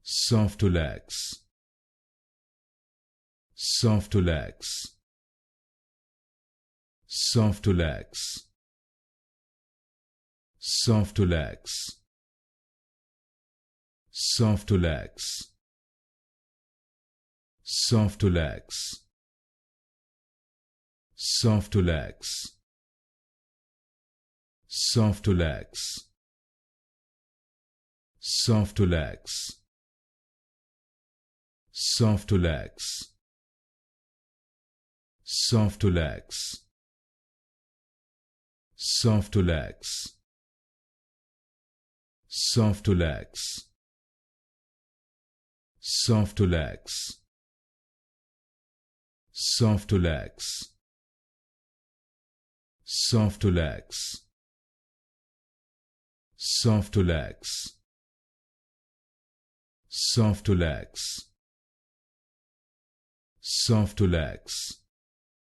Softolax, Softolax, Softolax, Softolax, Softolax, Softolax, Softolax, Softolax, Softolax, Softolax, Softolax, Softolax, Softolax, Softolax, Softolax, Softolax, Softolax, Softolax, Softolax,